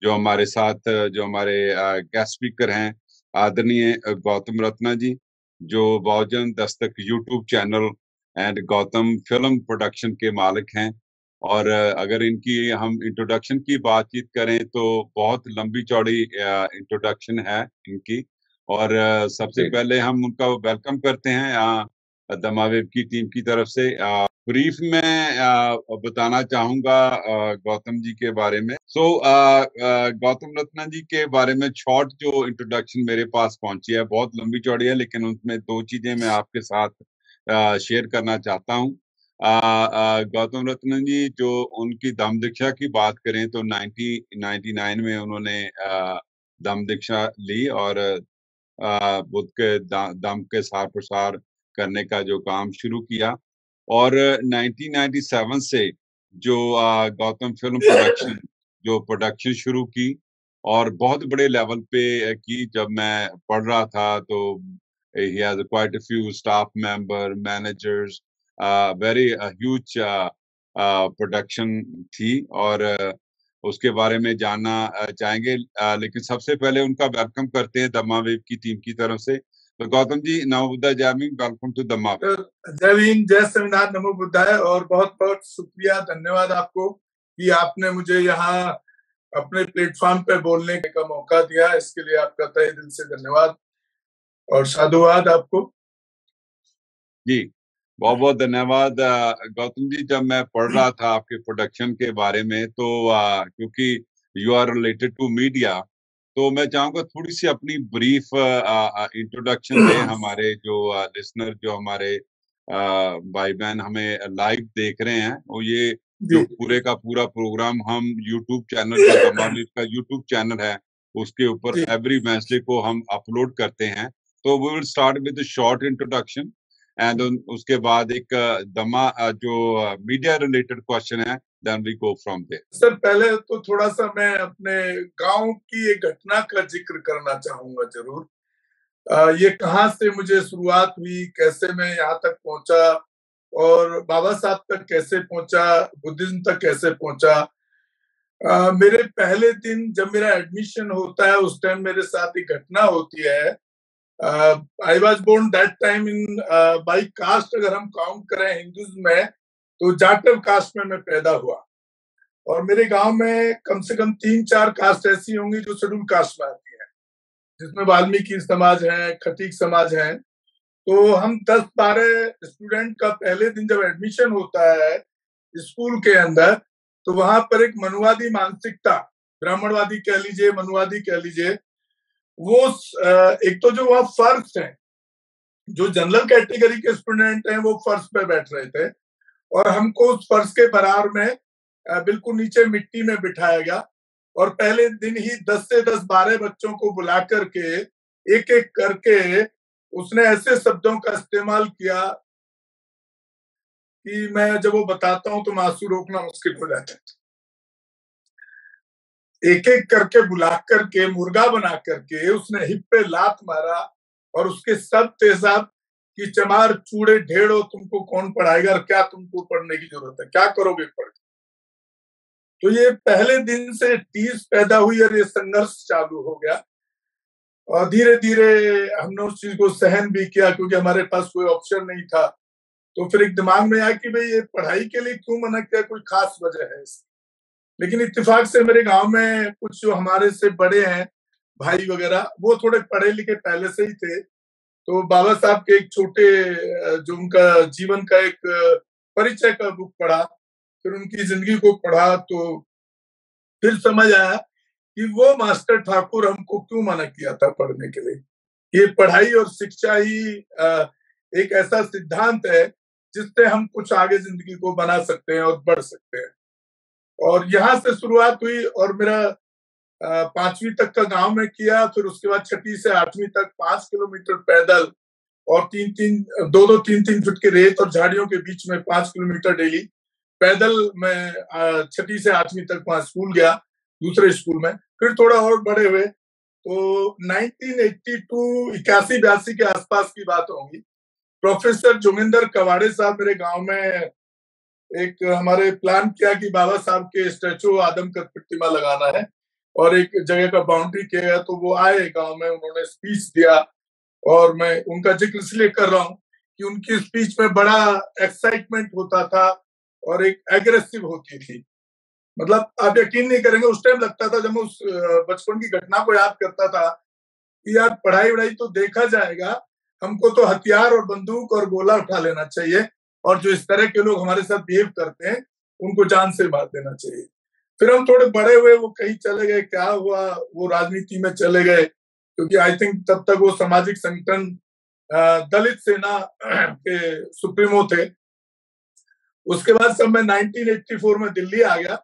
जो हमारे guest speaker हैं, आदरणीय गौतम रत्ना जी, जो बहुजन Dastak YouTube channel and Gautam film production के मालिक हैं। और अगर इनकी हम इंट्रोडक्शन की बातचीत करें तो बहुत लंबी चौड़ी इंट्रोडक्शन है इनकी। और सबसे पहले हम उनका वेलकम करते हैं दमावेब की टीम की तरफ से। ब्रीफ में बताना चाहूंगा गौतम जी के बारे में। गौतम रत्ना जी के बारे में शॉर्ट जो इंट्रोडक्शन मेरे पास पहुंची है, बहुत लंबी चौड़ी है, लेकिन उसमें दो चीजें मैं आपके साथ शेयर करना चाहता हूं। गौतम रत्ना जी, जो उनकी दम दीक्षा की बात करें तो 1999 में उन्होंने दम दीक्षा ली और बुद्ध के दम के सार प्रसार करने का जो काम शुरू किया। और 1997 से जो गौतम फिल्म प्रोडक्शन जो प्रोडक्शन शुरू की और बहुत बड़े लेवल पे की। जब मैं पढ़ रहा था तो he has quite a few staff member managers, very huge production थी। और उसके बारे में जानना चाहेंगे, लेकिन सबसे पहले उनका वेलकम करते हैं दमावेब की टीम की तरफ से। तो गौतम जी, नमो बुद्धाय, जय भीम, वेलकम टू दमावेब। जय भीम, जय संविधान, नमो बुद्धाय। और बहुत बहुत शुक्रिया, धन्यवाद आपको कि आपने मुझे यहाँ अपने प्लेटफॉर्म पे बोलने का मौका दिया। इसके लिए आपका तहे दिल से धन्यवाद और साधुवाद आपको। जी, बहुत बहुत धन्यवाद गौतम जी। जब मैं पढ़ रहा था आपके प्रोडक्शन के बारे में तो क्योंकि you are related to media, तो मैं चाहूंगा थोड़ी सी अपनी ब्रीफ इंट्रोडक्शन दें हमारे जो लिसनर, जो हमारे भाई बहन हमें लाइव देख रहे हैं। वो ये जो पूरे का पूरा प्रोग्राम हम यूट्यूब चैनल, जो दमावेब का यूट्यूब चैनल है, उसके ऊपर एवरी वेडनेसडे को हम अपलोड करते हैं। तो we will start with short introduction and उसके बाद एक दमा जो मीडिया रिलेटेड क्वेश्चन है, then we go from there. Sir, पहले तो थोड़ा सा मैं अपने गांव की एक घटना का जिक्र करना चाहूंगा जरूर। ये कहाँ से मुझे शुरुआत हुई, कैसे मैं यहाँ तक पहुंचा और बाबा साहब तक कैसे पहुंचा, बुद्धिज्म तक कैसे पहुंचा। मेरे पहले दिन जब मेरा एडमिशन होता है, उस टाइम मेरे साथ एक घटना होती है। I was born that time in by cast. अगर हम काउंट करें हिंदुइज्म में तो जाटव कास्ट में मैं पैदा हुआ। और मेरे गांव में कम से कम 3-4 कास्ट ऐसी होंगी जो शेड्यूल कास्ट में आती है, जिसमें वाल्मीकि समाज है, खटीक समाज है। तो हम 10-12 स्टूडेंट का पहले दिन जब एडमिशन होता है स्कूल के अंदर, तो वहां पर एक मनुवादी मानसिकता, ब्राह्मणवादी कह लीजिए, मनुवादी कह लीजिए, वो एक तो जो वहां फर्श है, जो जनरल कैटेगरी के स्टूडेंट हैं वो फर्श पे बैठ रहे थे और हमको उस फर्श के बराबर में बिल्कुल नीचे मिट्टी में बिठाया गया। और पहले दिन ही 10 से 12 बच्चों को बुला करके एक एक करके उसने ऐसे शब्दों का इस्तेमाल किया कि मैं जब वो बताता हूं तो आंसू रोकना मुश्किल हो जाता है। एक एक करके बुला करके मुर्गा बना करके उसने हिप पे लात मारा और उसके सब तेजाब कि चमार चूड़े ढेड़ो, तुमको कौन पढ़ाएगा और क्या तुमको पढ़ने की जरूरत है, क्या करोगे पढ़। तो ये पहले दिन से टीस पैदा हुई और ये संघर्ष चालू हो गया। और धीरे धीरे हमने उस चीज को सहन भी किया क्योंकि हमारे पास कोई ऑप्शन नहीं था। तो फिर एक दिमाग में आया कि भाई ये पढ़ाई के लिए क्यों मना किया, कोई खास वजह है इसकी। लेकिन इत्तेफाक से मेरे गांव में कुछ जो हमारे से बड़े हैं भाई वगैरह, वो थोड़े पढ़े लिखे पहले से ही थे। तो बाबा साहब के एक छोटे जो उनका जीवन का एक परिचय का बुक पढ़ा, फिर उनकी जिंदगी को पढ़ा, तो फिर समझ आया कि वो मास्टर ठाकुर हमको क्यों मना किया था पढ़ने के लिए। ये पढ़ाई और शिक्षा ही एक ऐसा सिद्धांत है जिससे हम कुछ आगे जिंदगी को बना सकते हैं और बढ़ सकते हैं। और यहाँ से शुरुआत हुई और मेरा 5वीं तक का गांव में किया। फिर उसके बाद 6वीं से 8वीं तक 5 किलोमीटर पैदल और 2-2 3-3 फुट के रेत और झाड़ियों के बीच में 5 किलोमीटर डेली पैदल मैं 6वीं से 8वीं तक वहां स्कूल गया, दूसरे स्कूल में। फिर थोड़ा और बड़े हुए तो 1982 81-82 के आसपास की बात होगी। प्रोफेसर जोगिंदर कवाड़े साहब मेरे गांव में एक हमारे प्लान किया कि बाबा साहब के स्टैचू आदम का प्रतिमा लगाना है। और एक जगह का बाउंड्री किया गया, तो वो आए गांव में, उन्होंने स्पीच दिया। और मैं उनका जिक्र इसलिए कर रहा हूँ कि उनकी स्पीच में बड़ा एक्साइटमेंट होता था और एक एग्रेसिव होती थी। मतलब आप यकीन नहीं करेंगे, उस टाइम लगता था, जब मैं उस बचपन की घटना को याद करता था कि यार पढ़ाई वढ़ाई तो देखा जाएगा, हमको तो हथियार और बंदूक और गोला उठा लेना चाहिए, और जो इस तरह के लोग हमारे साथ बिहेव करते हैं उनको जान से मार देना चाहिए। फिर हम थोड़े बड़े हुए, वो कहीं चले गए, क्या हुआ, वो राजनीति में चले गए, क्योंकि आई थिंक तब तक वो सामाजिक संगठन दलित सेना के सुप्रीमो थे। उसके बाद सब मैं 1984 में दिल्ली आ गया,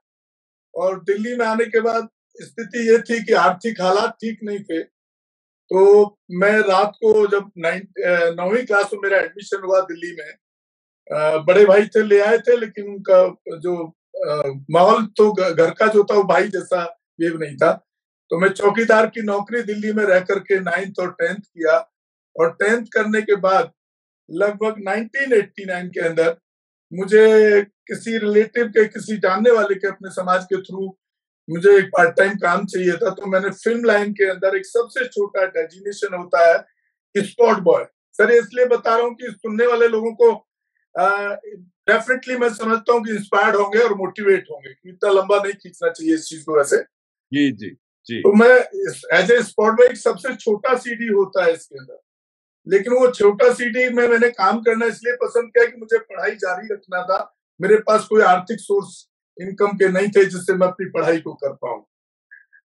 और दिल्ली में आने के बाद स्थिति ये थी कि आर्थिक हालात ठीक नहीं थे। तो मैं रात को जब 9वीं क्लास में मेरा एडमिशन हुआ दिल्ली में, बड़े भाई थे, ले आए थे, लेकिन उनका जो माहौल तो घर का जो था वो भाई जैसा वेव नहीं था। तो मैं चौकीदार की नौकरी दिल्ली में रह करके 9th और 10th किया, और 10th करने के बाद लगभग 1989 के अंदर मुझे किसी रिलेटिव के, किसी जानने वाले के, अपने समाज के थ्रू मुझे एक पार्ट टाइम काम चाहिए था। तो मैंने फिल्म लाइन के अंदर एक सबसे छोटा डेजिग्नेशन होता है स्पॉट बॉय। सर इसलिए बता रहा हूँ कि सुनने वाले लोगों को डेफिनेटली मैं समझता हूँ कि इंस्पायर्ड होंगे और मोटिवेट होंगे। इतना लंबा नहीं खींचना चाहिए इस चीज को वैसे। जी जी जी। तो मैं एज ए स्पॉट बॉय, एक सबसे छोटा सीडी होता है इसके अंदर, लेकिन वो छोटा सीडी में मैंने काम करना इसलिए पसंद किया कि मुझे पढ़ाई जारी रखना था। मेरे पास कोई आर्थिक सोर्स इनकम के नहीं थे जिससे मैं अपनी पढ़ाई को कर पाऊं।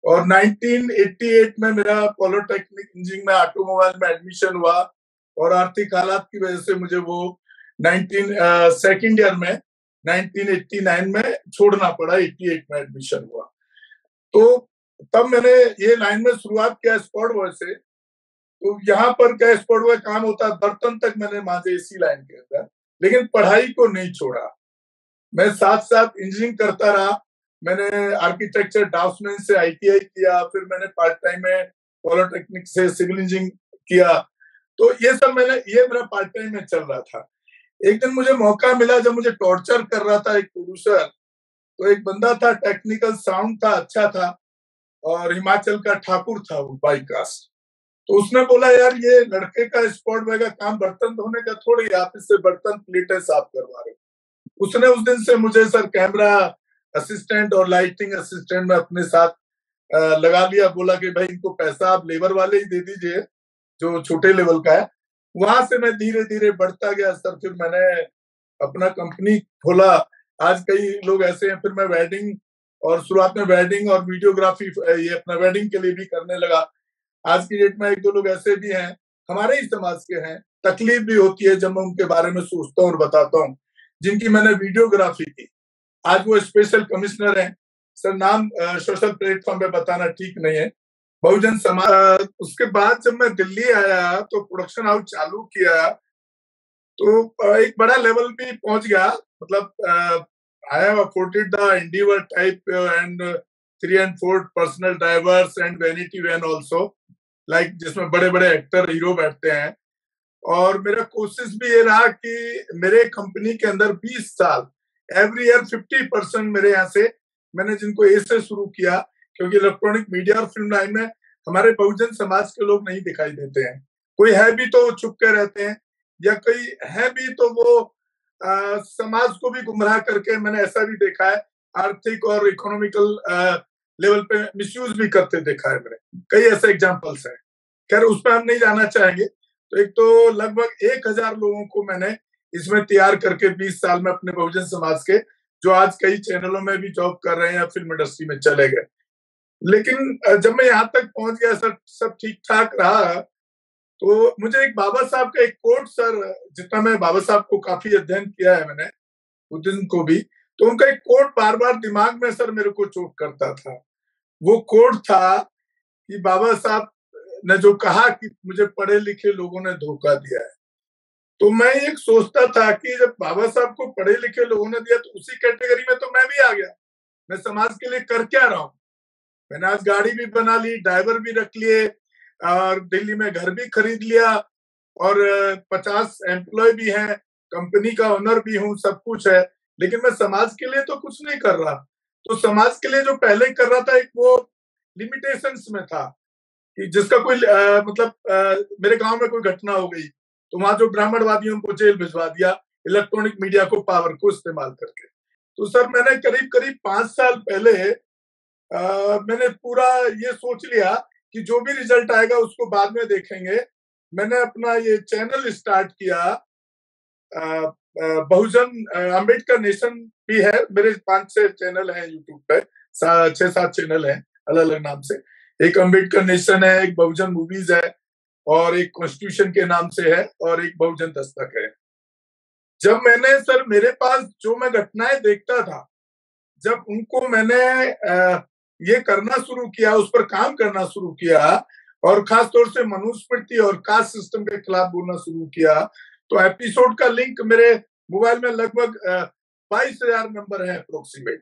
और 1988 में मेरा पॉलिटेक्निक इंजीनियरिंग में ऑटोमोबाइल में एडमिशन हुआ, और आर्थिक हालात की वजह से मुझे वो 2nd ईयर में 1989 में छोड़ना पड़ा। 88 में एडमिशन हुआ। तो तब मैंने ये लाइन में शुरुआत किया स्पॉट बॉय से। तो यहाँ पर क्या स्पॉट बॉय काम होता है, बर्तन तक मैंने मांजे इसी लाइन के अंदर, लेकिन पढ़ाई को नहीं छोड़ा। मैं साथ साथ इंजीनियरिंग करता रहा। मैंने आर्किटेक्चर ड्राफ्ट्समैन से ITI किया, फिर मैंने पार्ट टाइम में पॉलिटेक्निक से सिविल इंजीनियरिंग किया। तो ये सब ये मेरा पार्ट टाइम में चल रहा था। एक दिन मुझे मौका मिला, जब मुझे टॉर्चर कर रहा था एक प्रोड्यूसर। तो एक बंदा था, टेक्निकल साउंड था, अच्छा था, और हिमाचल का ठाकुर था वो, बाई कास्ट। तो उसने बोला, यार ये लड़के का स्पॉट बॉय का काम बर्तन धोने का थोड़ी, आप इससे बर्तन प्लेटें साफ करवा रहे। उसने उस दिन से मुझे सर कैमरा असिस्टेंट और लाइटिंग असिस्टेंट में अपने साथ लगा लिया। बोला कि भाई इनको पैसा आप लेबर वाले ही दे दीजिए जो छोटे लेवल का है। वहां से मैं धीरे धीरे बढ़ता गया सर। फिर मैंने अपना कंपनी खोला। आज कई लोग ऐसे हैं। फिर मैं वेडिंग, और शुरुआत में वेडिंग और वीडियोग्राफी ये अपना वेडिंग के लिए भी करने लगा। आज की डेट में 1-2 लोग ऐसे भी हैं, हमारे ही समाज के हैं। तकलीफ भी होती है जब मैं उनके बारे में सोचता हूँ और बताता हूँ, जिनकी मैंने वीडियोग्राफी की। आज वो स्पेशल कमिश्नर हैं। सर नाम सोशल प्लेटफॉर्म पे बताना ठीक नहीं है। बहुजन समाज। उसके बाद जब मैं दिल्ली आया तो प्रोडक्शन हाउस चालू किया, तो एक बड़ा लेवल भी पहुंच गया। मतलब I have afforded the Endeavour type and 3 and 4 personal drivers and vanity van also, like जिसमें बड़े बड़े एक्टर हीरो बैठते हैं। और मेरा कोशिश भी ये रहा कि मेरे कंपनी के अंदर 20 साल एवरी ईयर 50% मेरे यहाँ से, मैंने जिनको ए से शुरू किया, क्योंकि इलेक्ट्रॉनिक मीडिया और फिल्म लाइन में हमारे बहुजन समाज के लोग नहीं दिखाई देते हैं। कोई है भी तो वो छुप के रहते हैं, या कोई है भी तो वो समाज को भी गुमराह करके, मैंने ऐसा भी देखा है, आर्थिक और इकोनॉमिकल लेवल पे मिसयूज भी करते देखा है मैंने। कई ऐसे एग्जाम्पल्स हैं। खैर उस पर हम नहीं जाना चाहेंगे। तो एक तो लगभग 1000 लोगों को मैंने इसमें तैयार करके 20 साल में, अपने बहुजन समाज के, जो आज कई चैनलों में भी जॉब कर रहे हैं या फिल्म इंडस्ट्री में चले गए। लेकिन जब मैं यहाँ तक पहुंच गया सर, सब ठीक ठाक रहा। तो मुझे एक बाबा साहब का एक कोट, सर जितना मैं बाबा साहब को काफी अध्ययन किया है मैंने, उस दिन को भी, तो उनका एक कोट बार बार दिमाग में सर मेरे को चोट करता था। वो कोट था कि बाबा साहब ने जो कहा कि मुझे पढ़े लिखे लोगों ने धोखा दिया है। तो मैं एक सोचता था कि जब बाबा साहब को पढ़े लिखे लोगों ने दिया, तो उसी कैटेगरी में तो मैं भी आ गया। मैं समाज के लिए कर क्या रहा हूँ? मैंने आज गाड़ी भी बना ली, ड्राइवर भी रख लिए, और दिल्ली में घर भी खरीद लिया, और 50 एम्प्लॉय भी हैं, कंपनी का ओनर भी हूँ, सब कुछ है। लेकिन मैं समाज के लिए तो कुछ नहीं कर रहा। तो समाज के लिए जो पहले कर रहा था, एक वो लिमिटेशंस में था कि जिसका कोई मेरे गांव में कोई घटना हो गई तो वहां जो ब्राह्मणवादियों को जेल भिजवा दिया इलेक्ट्रॉनिक मीडिया को पावर को इस्तेमाल करके। तो सर मैंने करीब करीब 5 साल पहले मैंने पूरा ये सोच लिया कि जो भी रिजल्ट आएगा उसको बाद में देखेंगे। मैंने अपना ये चैनल स्टार्ट किया, बहुजन अम्बेडकर नेशन भी है, मेरे 5-6 चैनल हैं यूट्यूब पे, 6-7 चैनल हैं अलग अलग नाम से। एक अम्बेडकर नेशन है, एक बहुजन मूवीज है, और एक कॉन्स्टिट्यूशन के नाम से है, और एक बहुजन दस्तक है। जब मैंने सर मेरे पास जो मैं घटनाएं देखता था, जब उनको मैंने ये करना शुरू किया, उस पर काम करना शुरू किया, और खासतौर से मनुस्मृति और कास्ट सिस्टम के खिलाफ बोलना शुरू किया, तो एपिसोड का लिंक मेरे मोबाइल में लगभग 22,000 नंबर है अप्रोक्सीमेट।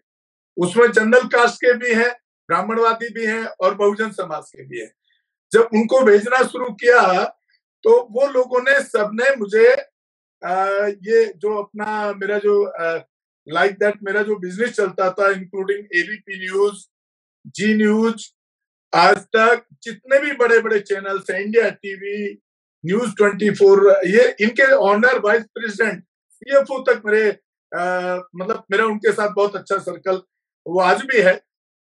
उसमें जनरल कास्ट के भी हैं, ब्राह्मणवादी भी हैं, और बहुजन समाज के भी हैं। जब उनको भेजना शुरू किया तो वो लोगों ने सबने मुझे ये जो अपना मेरा जो लाइक दैट मेरा जो बिजनेस चलता था, इंक्लूडिंग एबीपी न्यूज, जी न्यूज, आज तक, जितने भी बड़े बड़े चैनल्स हैं, इंडिया टीवी, न्यूज 24, ये इनके ऑनर, वाइस प्रेसिडेंट, सीएफओ तक मेरे मेरा उनके साथ बहुत अच्छा सर्कल वो आज भी है।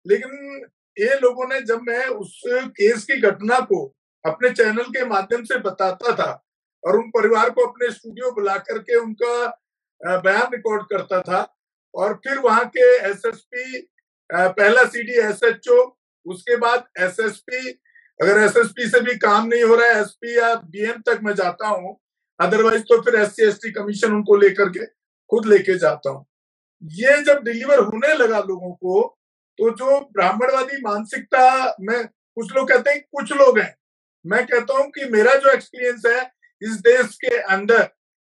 लेकिन ये लोगों ने, जब मैं उस केस की घटना को अपने चैनल के माध्यम से बताता था और उन परिवार को अपने स्टूडियो बुला करके उनका बयान रिकॉर्ड करता था, और फिर वहां के एसएसपी, पहला सीडी एसएचओ, उसके बाद एसएसपी, अगर एसएसपी से भी काम नहीं हो रहा है एसपी या बीएम तक मैं जाता हूँ, अदरवाइज तो फिर एससी एसटी कमीशन उनको लेकर के खुद लेके जाता हूँ। ये जब डिलीवर होने लगा लोगों को, तो जो ब्राह्मणवादी मानसिकता में, कुछ लोग कहते हैं कुछ लोग हैं, मैं कहता हूं कि मेरा जो एक्सपीरियंस है इस देश के अंदर,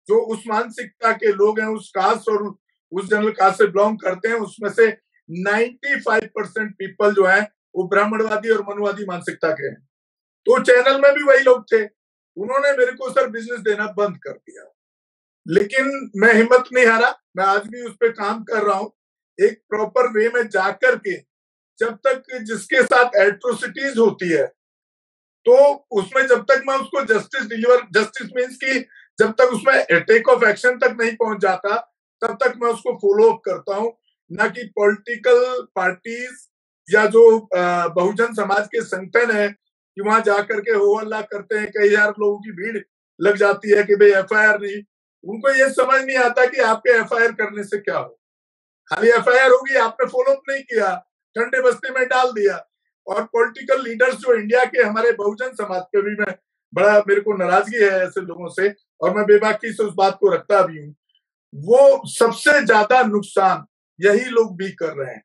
जो उस मानसिकता के लोग हैं, उस कास्ट और उस जनरल कास्ट से बिलोंग करते हैं, उसमें से 95% पीपल जो है वो ब्राह्मणवादी और मनुवादी मानसिकता के हैं। तो चैनल में भी वही लोग थे, उन्होंने मेरे को सर बिजनेस देना बंद कर दिया। लेकिन मैं हिम्मत नहीं हारा, मैं आज भी उस पर काम कर रहा हूँ, एक प्रॉपर वे में जाकर के। जब तक जिसके साथ एट्रोसिटीज होती है, तो उसमें जब तक मैं उसको जस्टिस मीन्स की जब तक उसमें टेक ऑफ एक्शन तक नहीं पहुंच जाता, तब तक मैं उसको फॉलो अप करता हूँ, ना कि पॉलिटिकल पार्टीज या जो बहुजन समाज के संगठन है कि वहां जाकर के हो हल्ला करते हैं, कई हजार लोगों की भीड़ लग जाती है कि भाई एफआईआर नहीं। उनको ये समझ नहीं आता कि आपके एफआईआर करने से क्या हो, खाली एफआईआर होगी, आपने फॉलो अप नहीं किया, ठंडे बस्ते में डाल दिया। और पॉलिटिकल लीडर्स जो इंडिया के, हमारे बहुजन समाज पे भी मैं बड़ा, मेरे को नाराजगी है ऐसे लोगों से, और मैं बेबाकी से उस बात को रखता भी हूँ। वो सबसे ज्यादा नुकसान यही लोग भी कर रहे हैं,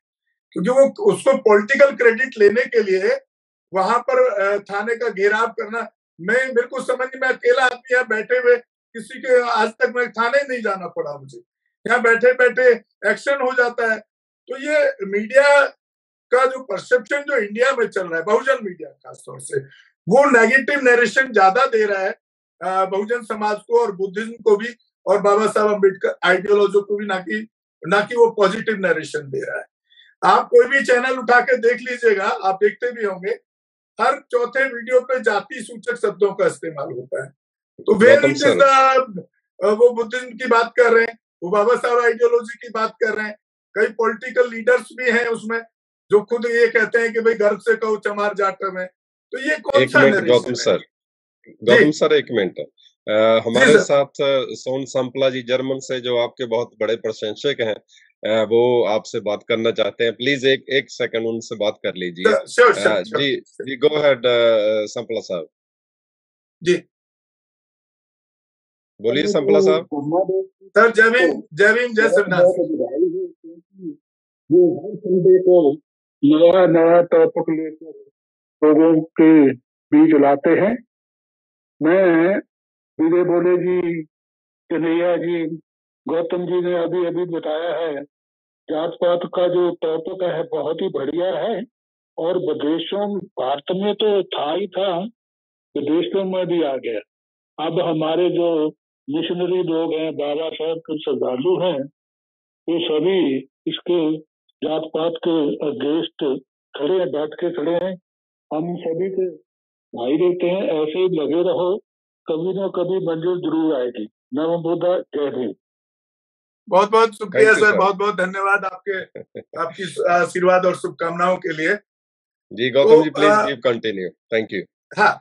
क्योंकि वो उसको पॉलिटिकल क्रेडिट लेने के लिए वहां पर थाने का घेराव करना, मेरे को समझ में, अकेला आदमी यहाँ बैठे हुए, किसी के आज तक मैं थाने नहीं जाना पड़ा मुझे, यहाँ बैठे बैठे एक्शन हो जाता है। तो ये मीडिया का जो परसेप्शन जो इंडिया में चल रहा है, बहुजन मीडिया खासतौर से, वो नेगेटिव नरेशन ज्यादा दे रहा है बहुजन समाज को और बुद्धिज्म को भी, और बाबा साहब अम्बेडकर आइडियोलॉजी को भी, ना कि वो पॉजिटिव नरेशन दे रहा है। आप कोई भी चैनल उठा के देख लीजिएगा, आप देखते भी होंगे, हर चौथे वीडियो पे जाति सूचक शब्दों का इस्तेमाल होता है। तो वेर इट इज वो बुद्धिज्म की बात कर रहे हैं, वो बाबा साहब आइडियोलॉजी की बात कर रहे हैं, कई पॉलिटिकल लीडर्स भी हैं उसमें जो खुद ये कहते हैं कि भाई गर्व से कहो चमार जाट में। तो ये कौन सा गौतम सर एक मिनट, हमारे साथ सोन सांपला जी जर्मन से, जो आपके बहुत बड़े प्रशंसक हैं, वो आपसे बात करना चाहते हैं। प्लीज एक सेकंड उनसे बात कर लीजिए। जी गो अहेड सांपला साहब जी, बोलिए सांपला साहब। सर जय भीम, जय भीम, जय श्रीनाथ। नया नया टॉपिक लेकर लोगों के बीच लाते हैं। मैं विजय बोले जी, कन्हैया जी, गौतम जी ने अभी अभी बताया है, जात पात का जो टॉपिक है बहुत ही बढ़िया है, और विदेशों, भारत में तो था ही था, विदेशों में भी आ गया। अब हमारे जो मिशनरी लोग हैं, बाबा साहब के श्रद्धालु हैं, वो सभी इसके जात पात के अगेंस्ट खड़े हैं, बैठ के खड़े हैं, हम सभी के भाई देते हैं, ऐसे ही लगे रहो, कभी ना कभी मंजिल जरूर आएगी। नमो बुद्धा, जय भीम। बहुत बहुत शुक्रिया थैंक यू सर, सर। बहुत बहुत धन्यवाद आपकी आशीर्वाद और शुभकामनाओं के लिए। जी तो Gautam ji please keep continue, thank you. हाँ,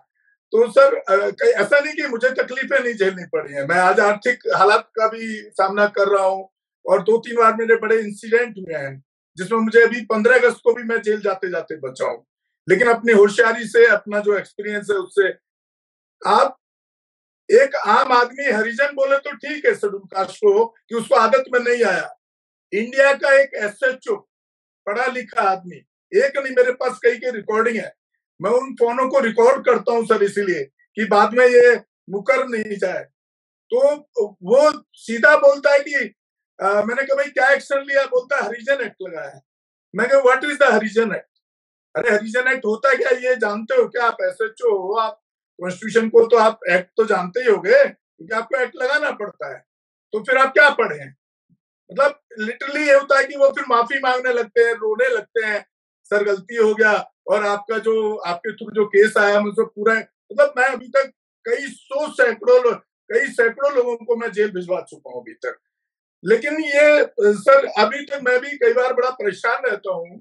तो सर ऐसा नहीं कि मुझे तकलीफें नहीं झेलनी पड़ी हैं, मैं आज आर्थिक हालात का भी सामना कर रहा हूँ और 2-3 बार मेरे बड़े इंसिडेंट हुए हैं जिसमें मुझे अभी 15 अगस्त को भी मैं जेल जाते जाते बचा हूँ, लेकिन अपनी होशियारी से, अपना जो एक्सपीरियंस है उससे, आप एक आम आदमी हरिजन बोले तो ठीक है शेड्यूल कास्ट को कि उसको आदत में नहीं आया, इंडिया का एक एसएचओ पढ़ा लिखा आदमी, एक नहीं मेरे पास कई के रिकॉर्डिंग है, मैं उन फोनों को रिकॉर्ड करता हूं सर इसलिए कि बाद में ये मुकर नहीं जाए। तो वो सीधा बोलता है कि मैंने कहा भाई क्या एक्शन लिया, बोलता है हरिजन एक्ट लगाया है। मैं कहा what is the Harijan act? अरे हरिजन एक्ट होता क्या, ये जानते हो क्या? आप एसएचओ हो, आप कॉन्स्टिट्यूशन को तो आप एक्ट तो जानते ही होगे क्योंकि आपको एक्ट लगाना पड़ता है, तो फिर आप क्या पढ़े हैं? मतलब लिटरली ये होता है कि वो फिर माफी मांगने लगते हैं, रोने लगते हैं, सर गलती हो गया, और आपका जो आपके थ्रू जो केस आया मुझे पूरा, मतलब मैं अभी तक कई सैकड़ों लोगों को मैं जेल भिजवा चुका हूँ अभी तक। लेकिन ये सर अभी तक मैं भी कई बार बड़ा परेशान रहता हूँ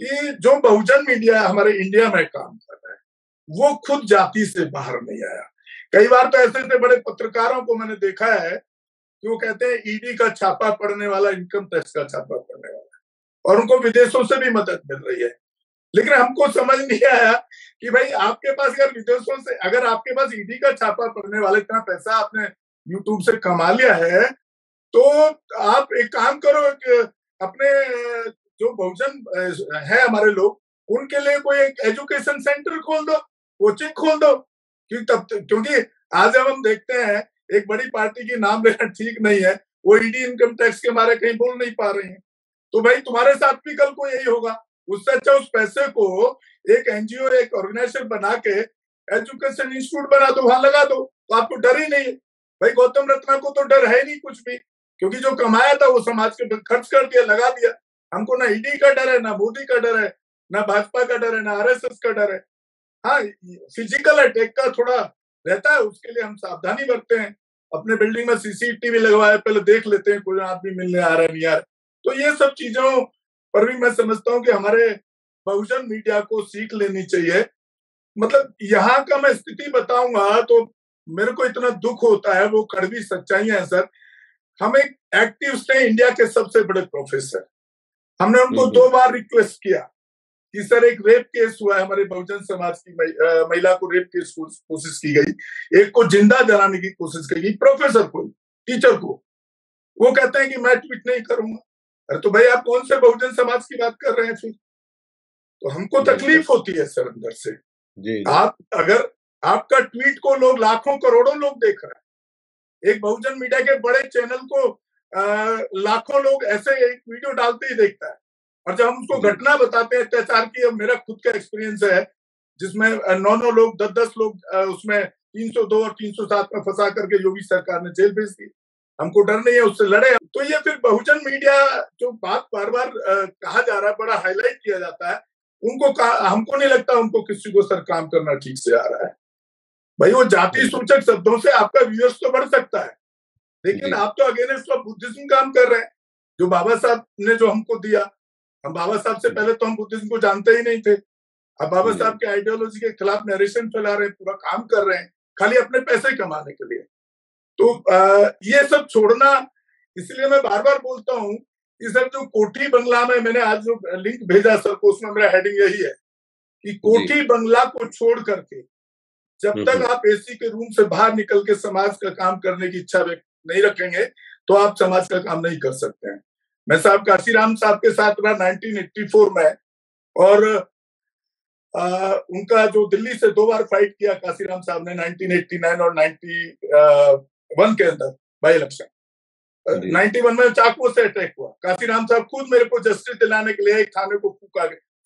कि जो बहुजन मीडिया हमारे इंडिया में काम कर रहा है वो खुद जाति से बाहर नहीं आया। कई बार तो ऐसे ऐसे बड़े पत्रकारों को मैंने देखा है कि वो कहते हैं ईडी का छापा पड़ने वाला, इनकम टैक्स का छापा पड़ने वाला, और उनको विदेशों से भी मदद मिल रही है। लेकिन हमको समझ नहीं आया कि भाई आपके पास अगर विदेशों से, अगर आपके पास ईडी का छापा पड़ने वाला इतना पैसा आपने यूट्यूब से कमा लिया है, तो आप एक काम करो कि अपने जो बहुजन है हमारे लोग, उनके लिए कोई एक एजुकेशन सेंटर खोल दो, कोचिंग खोल दो, क्योंकि आज जब हम देखते हैं एक बड़ी पार्टी की नाम लेना ठीक नहीं है, वो ईडी इनकम टैक्स के बारे कहीं बोल नहीं पा रही है, तो भाई तुम्हारे साथ भी कल को यही होगा। उससे अच्छा उस पैसे को एक एनजीओ, एक ऑर्गेनाइजेशन बना के एजुकेशन इंस्टीट्यूट बना दो, वहां लगा दो, तो आपको डर ही नहीं है। भाई गौतम रत्ना को तो डर है नहीं कुछ भी, क्योंकि जो कमाया था वो समाज के खर्च कर दिया, लगा दिया। हमको ना ईडी का डर है, ना मोदी का डर है, ना भाजपा का डर है, ना आरएसएस का डर है। हाँ, फिजिकल अटैक का थोड़ा रहता है, उसके लिए हम सावधानी बरतते हैं, अपने बिल्डिंग में सीसीटीवी लगवाए, पहले देख लेते हैं कोई आदमी मिलने आ रहा है नहीं आ रहा। तो ये सब चीजों पर भी मैं समझता हूँ कि हमारे बहुजन मीडिया को सीख लेनी चाहिए। मतलब यहाँ का मैं स्थिति बताऊंगा तो मेरे को इतना दुख होता है, वो कड़वी सच्चाई है सर। हम एक एक्टिविस्ट हैं, इंडिया के सबसे बड़े प्रोफेसर, हमने उनको 2 बार रिक्वेस्ट किया कि सर एक रेप केस हुआ है, हमारे बहुजन समाज की महिला को रेप केस कोशिश की गई, एक को जिंदा जलाने की कोशिश की गई, प्रोफेसर को, टीचर को। वो कहते हैं कि मैं ट्वीट नहीं करूंगा। अरे तो भाई आप कौन से बहुजन समाज की बात कर रहे हैं फिर? तो हमको तकलीफ होती है सर अंदर से। जी, आप अगर आपका ट्वीट को लोग लाखों करोड़ों लोग देख रहे हैं, एक बहुजन मीडिया के बड़े चैनल को लाखों लोग ऐसे एक वीडियो डालते ही देखता है, और जब हम उसको घटना बताते हैं अत्याचार की, मेरा खुद का एक्सपीरियंस है जिसमें 9 लोग 10 लोग उसमें 302 और 307 में फंसा करके योगी सरकार ने जेल भेज दी। हमको डर नहीं है, उससे लड़े। तो ये फिर बहुजन मीडिया जो बात बार बार कहा जा रहा है, बड़ा हाईलाइट किया जाता है, हमको नहीं लगता उनको किसी को सर काम करना ठीक से आ रहा है। भाई वो जाति सूचक शब्दों से आपका व्यूअर्स तो बढ़ सकता है, लेकिन आप तो अगेंस्ट ऑफ बुद्धिज्म काम कर रहे हैं, जो बाबा साहब ने जो हमको दिया। हम बाबा साहब से पहले तो हम बुद्धिज्म को जानते ही नहीं थे, अब बाबा साहब के आइडियोलॉजी के खिलाफ नरेशन फैला रहे हैं, पूरा काम कर रहे हैं खाली अपने पैसे कमाने के लिए। तो ये सब छोड़ना, इसलिए मैं बार बार बोलता हूँ कि सर जो कोठी बंगला में, मैंने आज जो लिंक भेजा सर को, उसमें मेरा हेडिंग यही है कि कोठी बंगला को छोड़ करके जब तक आप एसी के रूम से बाहर निकल के समाज का काम करने की इच्छा व्यक्त नहीं रखेंगे तो आप समाज का काम नहीं कर सकते हैं। मैं साहब काशीराम साहब के साथ रहा 1984 में, और उनका जो दिल्ली से 2 बार फाइट किया काशीराम साहब ने 1989 और 91 के अंदर बाई इलेक्शन। 91 में चाकुओं से अटैक हुआ, काशीराम साहब खुद मेरे को जस्टिस दिलाने के लिए एक थाने को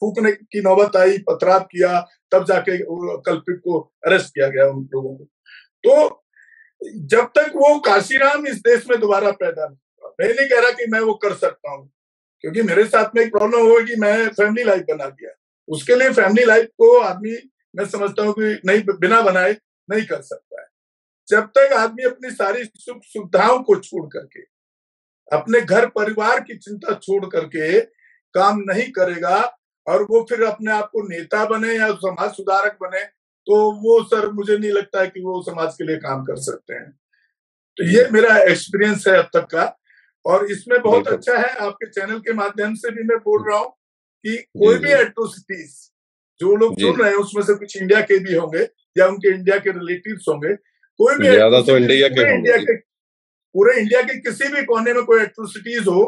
फूकने की नौबत आई, पथराव किया, तब जाके कल्प्रिट को अरेस्ट किया गया उन लोगों को। तो जब तक वो काशीराम इस देश में दोबारा पैदा नहीं हुआ, मैं नहीं कह रहा कि मैं वो कर सकता हूँ, क्योंकि मेरे साथ में एक प्रॉब्लम होगी, मैं फैमिली लाइफ बना दिया, उसके लिए फैमिली लाइफ को आदमी, मैं समझता हूँ कि नहीं, बिना बनाए नहीं कर सकता है। जब तक आदमी अपनी सारी सुख सुविधाओं को छोड़ करके, अपने घर परिवार की चिंता छोड़ करके काम नहीं करेगा और वो फिर अपने आप को नेता बने या समाज सुधारक बने, तो वो सर मुझे नहीं लगता है कि वो समाज के लिए काम कर सकते हैं। तो ये मेरा एक्सपीरियंस है अब तक का। और इसमें बहुत अच्छा है, आपके चैनल के माध्यम से भी मैं बोल रहा हूँ कि कोई भी एट्रोसिटीज जो लोग सुन रहे हैं उसमें से कुछ इंडिया के भी होंगे या उनके इंडिया के रिलेटिव्स होंगे, कोई भी ज्यादा तो इंडिया के पूरे इंडिया के किसी भी कोने में कोई एट्रोसिटीज हो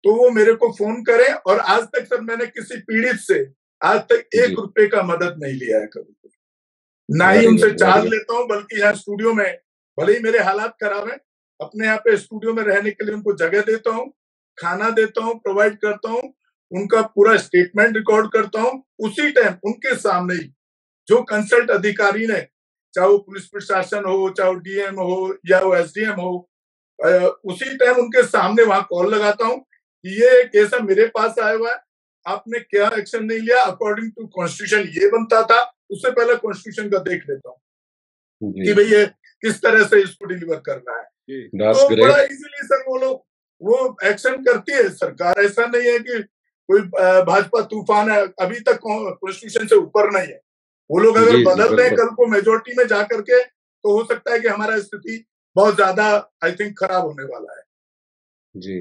तो वो मेरे को फोन करें। और आज तक सर मैंने किसी पीड़ित से आज तक 1 रुपए का मदद नहीं लिया है कभी, ना ही उनसे चार्ज लेता हूँ। बल्कि यहाँ स्टूडियो में भले ही मेरे हालात खराब है, अपने यहाँ पे स्टूडियो में रहने के लिए उनको जगह देता हूँ, खाना देता हूँ, प्रोवाइड करता हूँ, उनका पूरा स्टेटमेंट रिकॉर्ड करता हूँ। उसी टाइम उनके सामने ही जो कंसल्ट अधिकारी ने, चाहे वो पुलिस प्रशासन हो, चाहे वो डीएम हो या वो एसडीएम हो, उसी टाइम उनके सामने वहां कॉल लगाता हूँ कि ये केस मेरे पास आया हुआ है, आपने क्या एक्शन नहीं लिया, अकॉर्डिंग टू कॉन्स्टिट्यूशन ये बनता था, उससे पहले कॉन्स्टिट्यूशन का देख लेता हूँ कि भाई ये किस तरह से इसको डिलीवर करना है। तो बड़ा इजीली सर वो लोग वो एक्शन करती है सरकार। ऐसा नहीं है कि कोई भाजपा तूफान है, अभी तक कॉन्स्टिट्यूशन से ऊपर नहीं है। वो लोग अगर बदल दें कल को मेजोरिटी में जा करके, तो हो सकता है कि हमारा स्थिति बहुत ज्यादा आई थिंक खराब होने वाला है। जी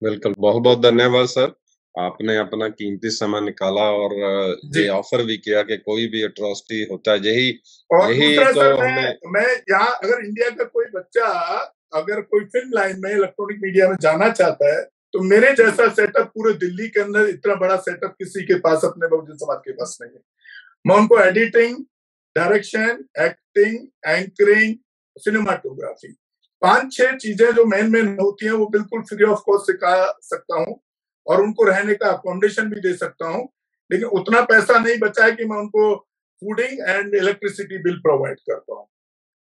बिल्कुल, बहुत बहुत धन्यवाद सर, आपने अपना कीमती समय निकाला और ये ऑफर भी किया कि कोई भी अट्रॉसिटी होता है यही तो सर, मैं यहाँ अगर इंडिया का कोई बच्चा अगर कोई फिल्म लाइन में इलेक्ट्रॉनिक मीडिया में जाना चाहता है तो मेरे जैसा सेटअप पूरे दिल्ली के अंदर इतना बड़ा सेटअप किसी के पास, अपने बहुजन समाज के पास नहीं है। मैं उनको editing, direction, acting, anchoring, cinematography, 5-6 चीजें जो मेन होती हैं वो बिल्कुल फ्री ऑफ कॉस्ट सिखा सकता हूँ और उनको रहने का अकोमोडेशन भी दे सकता हूँ। लेकिन उतना पैसा नहीं बचा है कि मैं उनको fooding and electricity bill provide करता हूँ।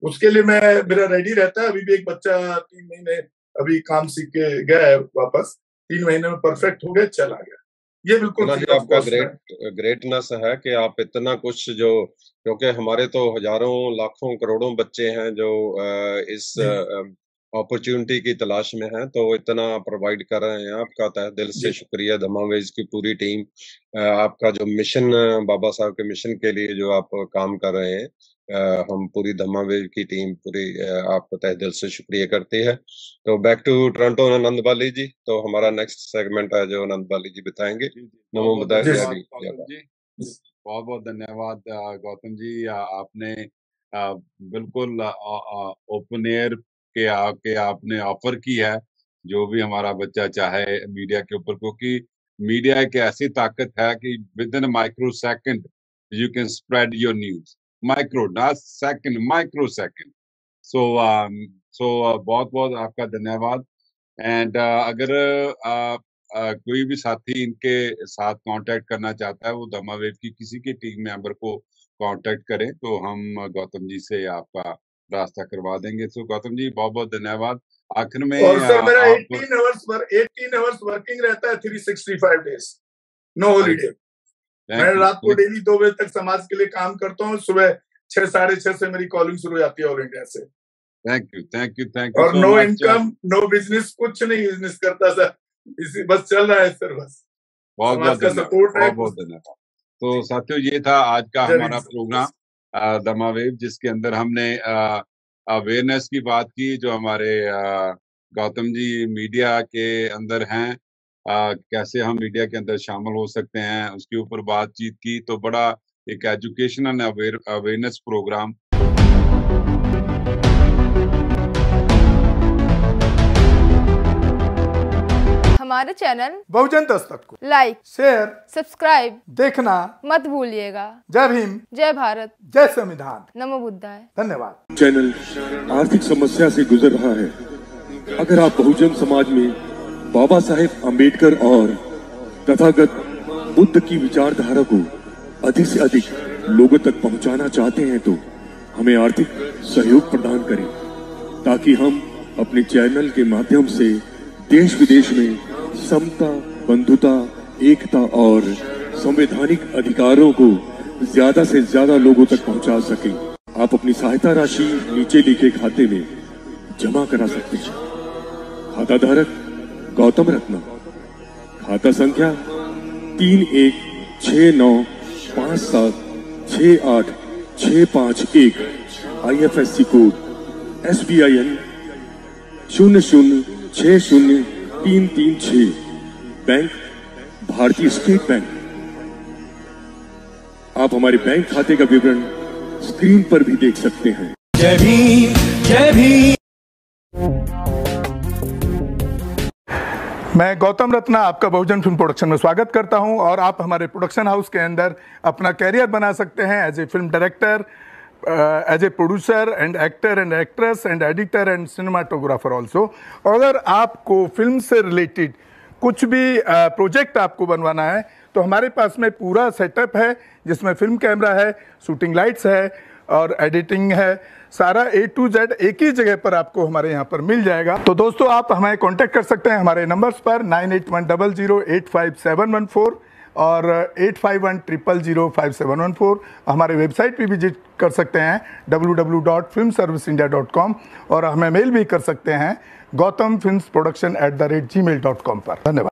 उसके लिए मेरा रेडी रहता है। अभी भी एक बच्चा 3 महीने अभी काम सीख के गया है, वापस 3 महीने में परफेक्ट हो गया, चला गया। ये बिल्कुल आपका ग्रेटनेस है कि आप इतना कुछ, जो क्योंकि हमारे तो हजारों लाखों करोड़ों बच्चे हैं जो इस अपॉर्चुनिटी की तलाश में हैं, तो इतना प्रोवाइड कर रहे हैं। आपका तहे दिल से शुक्रिया, धमावेज की पूरी टीम, आपका जो मिशन, बाबा साहब के मिशन के लिए जो आप काम कर रहे हैं, हम पूरी धमावेज की टीम पूरी आपको तहे दिल से शुक्रिया करती है। तो बैक टू टोरंटो आनंद बाली जी, तो हमारा नेक्स्ट सेगमेंट है जो आनंद बाली जी बताएंगे। नमो बुद्धाय जी। बहुत बहुत धन्यवाद गौतम जी, आपने बिल्कुल ओपन एयर के आके आपने ऑफर की है जो भी हमारा बच्चा चाहे मीडिया के ऊपर, क्योंकि मीडिया एक ऐसी ताकत है कि within microsecond you can spread your news, microsecond. So बहुत बहुत आपका धन्यवाद। एंड अगर कोई भी साथी इनके साथ कांटेक्ट करना चाहता है, वो धमावेव की किसी के टीम मेंबर को कांटेक्ट करें तो हम गौतम जी से आपका रास्ता करवा देंगे। तो गौतम जी बहुत बहुत धन्यवाद। आखिर में और सर मेरा 18 आवर्स वर्किंग रहता है, 365 डेज, नो हॉलीडे। मैं रात को डेली 2 बजे तक समाज के लिए काम करता हूँ, सुबह 6, 6:30 से मेरी कॉलिंग शुरू हो जाती है ऑल इंडिया से। Thank you. और नो इनकम, नो बिजनेस, कुछ नहीं बिजनेस करता सर, इसी बस चल रहा है सर, बस बहुत बहुत धन्यवाद। तो साथियों, ये था आज का हमारा प्रोग्राम धमावेव, जिसके अंदर हमने अवेयरनेस की बात की। जो हमारे गौतम जी मीडिया के अंदर हैं, कैसे हम मीडिया के अंदर शामिल हो सकते हैं, उसके ऊपर बातचीत की। तो बड़ा एक एजुकेशनल अवेयरनेस प्रोग्राम। हमारे चैनल बहुजन दस्तक को लाइक, शेयर, सब्सक्राइब देखना मत भूलिएगा। जय भीम, जय भारत, जय संविधान, नमो बुद्धाय। धन्यवाद। चैनल आर्थिक समस्या से गुजर रहा है। अगर आप बहुजन समाज में बाबा साहेब अम्बेडकर और तथागत बुद्ध की विचारधारा को अधिक से अधिक लोगों तक पहुंचाना चाहते हैं तो हमें आर्थिक सहयोग प्रदान करें, ताकि हम अपने चैनल के माध्यम से देश विदेश में समता, बंधुता, एकता और संवैधानिक अधिकारों को ज्यादा से ज्यादा लोगों तक पहुंचा सकें। आप अपनी सहायता राशि नीचे लिखे खाते में जमा करा सकते हैं। खाता धारक गौतम रत्ना, खाता संख्या 3169576861, IFSC कोड SBIN 0060336, बैंक भारतीय स्टेट बैंक। आप हमारे बैंक खाते का विवरण स्क्रीन पर भी देख सकते हैं। जय भीम, जय भीम। मैं गौतम रत्ना आपका बहुजन फिल्म प्रोडक्शन में स्वागत करता हूं और आप हमारे प्रोडक्शन हाउस के अंदर अपना कैरियर बना सकते हैं as a film director, as a producer and actor and actress and editor and cinematographer also. अगर आपको फिल्म से रिलेटेड कुछ भी प्रोजेक्ट आपको बनवाना है तो हमारे पास में पूरा सेटअप है, जिसमें फिल्म कैमरा है, शूटिंग लाइट्स है और एडिटिंग है। सारा A to Z एक ही जगह पर आपको हमारे यहाँ पर मिल जाएगा। तो दोस्तों आप हमें कांटेक्ट कर सकते हैं हमारे नंबर्स पर 9810085714 और 8510005714। हमारे वेबसाइट पे विजिट कर सकते हैं www.filmserviceindia.com और हमें मेल भी कर सकते हैं gautamfilmsproduction@gmail.com पर। धन्यवाद।